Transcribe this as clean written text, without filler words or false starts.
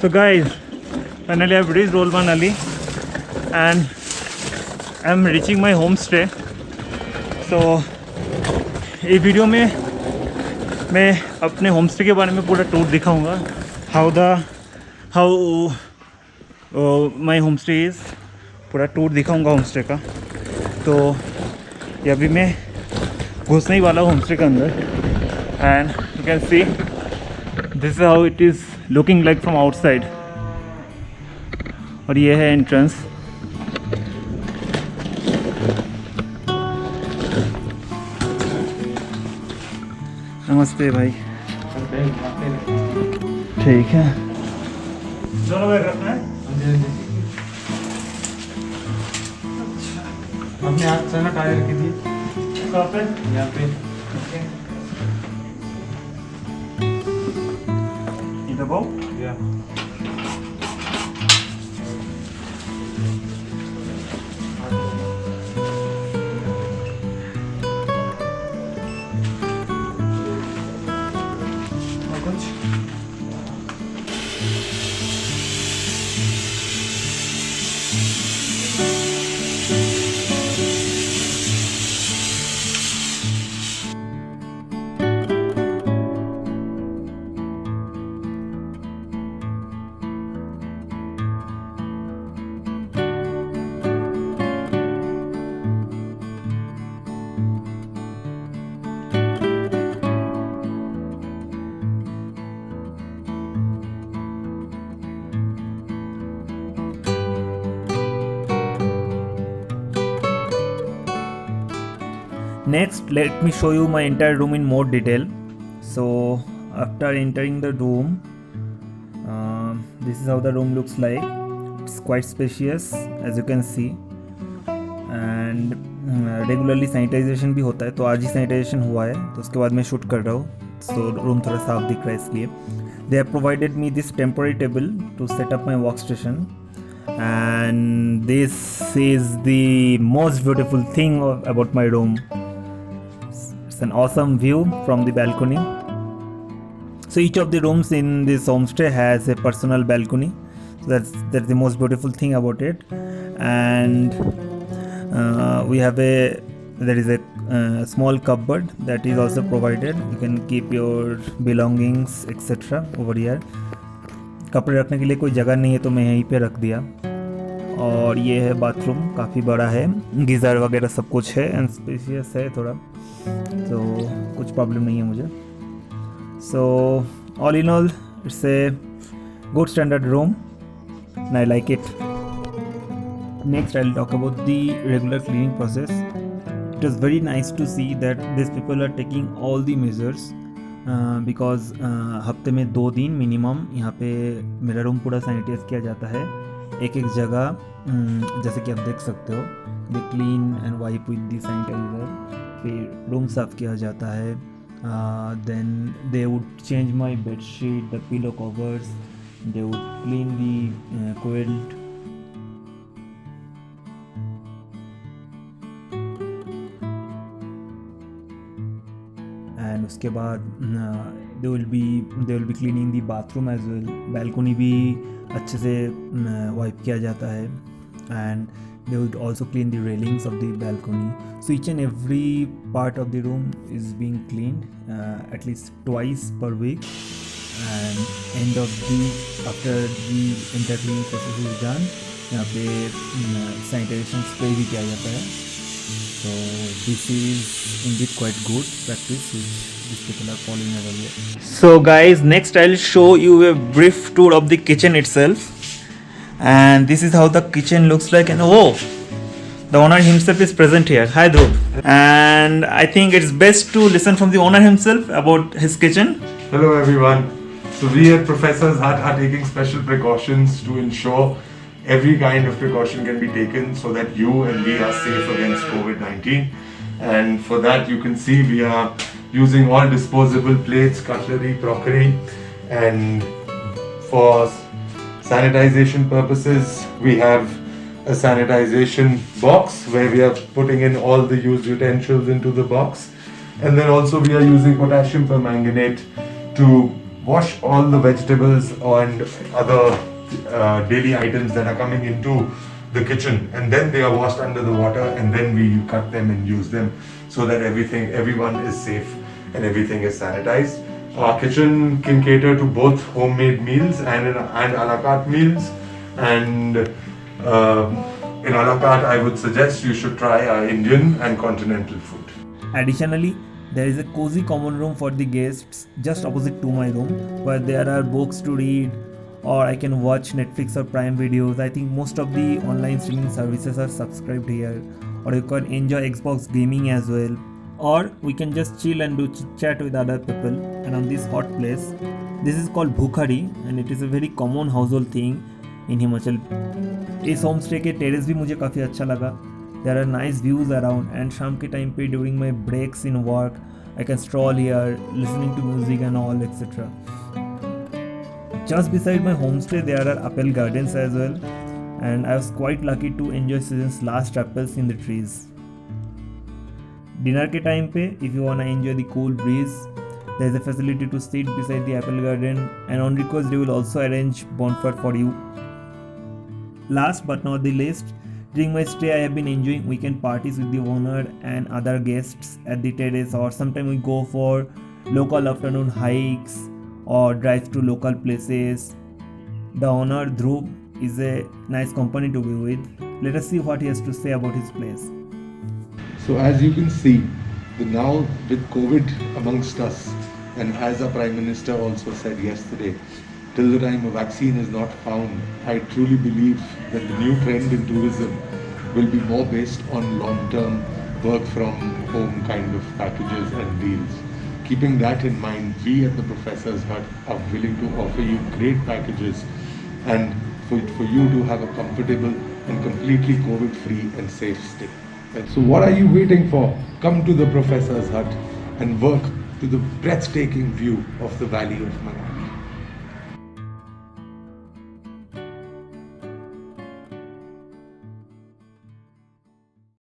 So guys, finally I've reached Roll Manali and I'm reaching my homestay. So इस video में मैं अपने homestay के बारे में पूरा टूर दिखाऊंगा. हाउ माय होमस्टे इज़, पूरा टूर दिखाऊंगा होमस्टे का. तो ये अभी मैं घुसने ही वाला हूँ होमस्टे के अंदर. And you can see this is how it is looking like from outside. और ये है एंट्रेंस. नमस्ते भाई. ठीक है, दोनों बैग रखना है. अपने हाथ से ना टायर कीजिए. कहाँ पे? यहाँ पे. इधर वो या और कुछ. Next, let me show you my entire room in more detail. So, after entering the room, this is how the room looks like. It's quite spacious, as you can see. And regularly sanitization भी होता है, तो आज ही sanitization हुआ है, तो उसके बाद मैं शूट कर रहा हूँ. So, room थोड़ा साफ दिख रहा है इसलिए. They have provided me this temporary table to set up my workstation. And this is the most beautiful thing about my room. It's an awesome view from the balcony. So each of the rooms in this homestay has a personal balcony. So that's the most beautiful thing about it. And we have there is a small cupboard that is also provided. You can keep your belongings etc. over here. कपड़े रखने के लिए कोई जगह नहीं है तो मैं यहीं पे रख दिया. और ये है बाथरूम, काफ़ी बड़ा है, गीज़र वगैरह सब कुछ है एंड स्पेशियस है थोड़ा, तो कुछ प्रॉब्लम नहीं है मुझे. So all in all it's a good standard room and I like it. Next I will talk about the regular cleaning process. It is very nice to see that this people are taking all the measures because हफ्ते में 2 दिन minimum यहाँ पे मेरा room पूरा sanitise किया जाता है. एक जगह जैसे कि आप देख सकते हो, they clean and wipe with the sanitizer. फिर रूम साफ़ किया जाता है. Then they would change my bedsheet, the pillow covers, they would clean the quilt. And उसके बाद they will be cleaning the bathroom as well. Balcony भी अच्छे से वाइप किया जाता है. And they would also clean the railings of the balcony. So each and every part of the room is being cleaned at least twice per week. And after the entire cleaning process is done, यहाँ पे sanitation spray भी किया जाता है. So this is indeed quite good practice which these people are following over here. So guys, next I'll show you a brief tour of the kitchen itself. And this is how the kitchen looks like. And oh, the owner himself is present here. Hi Dhruv. And I think it's best to listen from the owner himself about his kitchen. Hello everyone. So we at Professor's Hut are taking special precautions to ensure every kind of precaution can be taken so that you and we are safe against COVID-19. And for that you can see we are using all disposable plates, cutlery, crockery, and for sanitization purposes we have a sanitization box where we are putting in all the used utensils into the box, and then also we are using potassium permanganate to wash all the vegetables and other daily items that are coming into the kitchen, and then they are washed under the water, and then we cut them and use them, so that everyone is safe and everything is sanitized. Our kitchen can cater to both homemade meals and a la carte meals, and in a la carte I would suggest you should try our Indian and continental food. Additionally, there is a cozy common room for the guests just opposite to my room, where there are books to read, or I can watch Netflix or Prime videos. I think most of the online streaming services are subscribed here, or you can enjoy Xbox gaming as well, or we can just chill and do chit chat with other people. And on this hot place, this is called Bhukhari, and it is a very common household thing in Himachal. इस home stay के terrace भी मुझे काफ़ी अच्छा लगा. There are nice views around, and शाम के time पे during my breaks in work I can stroll here, listening to music and all etc. Just beside my homestay there are apple gardens as well, and I was quite lucky to enjoy season's last apples in the trees. Dinner के time पे if you wanna enjoy the cool breeze, there is a facility to sit beside the apple garden, and on request they will also arrange bonfire for you. Last but not the least, during my stay I have been enjoying weekend parties with the owner and other guests at the terrace, or sometimes we go for local afternoon hikes or drive to local places. The owner Dhruv is a nice company to be with. Let us see what he has to say about his place. So as you can see, now with COVID amongst us, and as our Prime Minister also said yesterday, till the time a vaccine is not found, I truly believe that the new trend in tourism will be more based on long-term work from home kind of packages and deals. Keeping that in mind, we at the Professor's Hut are willing to offer you great packages, and for you to have a comfortable and completely COVID-free and safe stay. And so what are you waiting for? Come to the Professor's Hut and work to the breathtaking view of the Valley of Manu.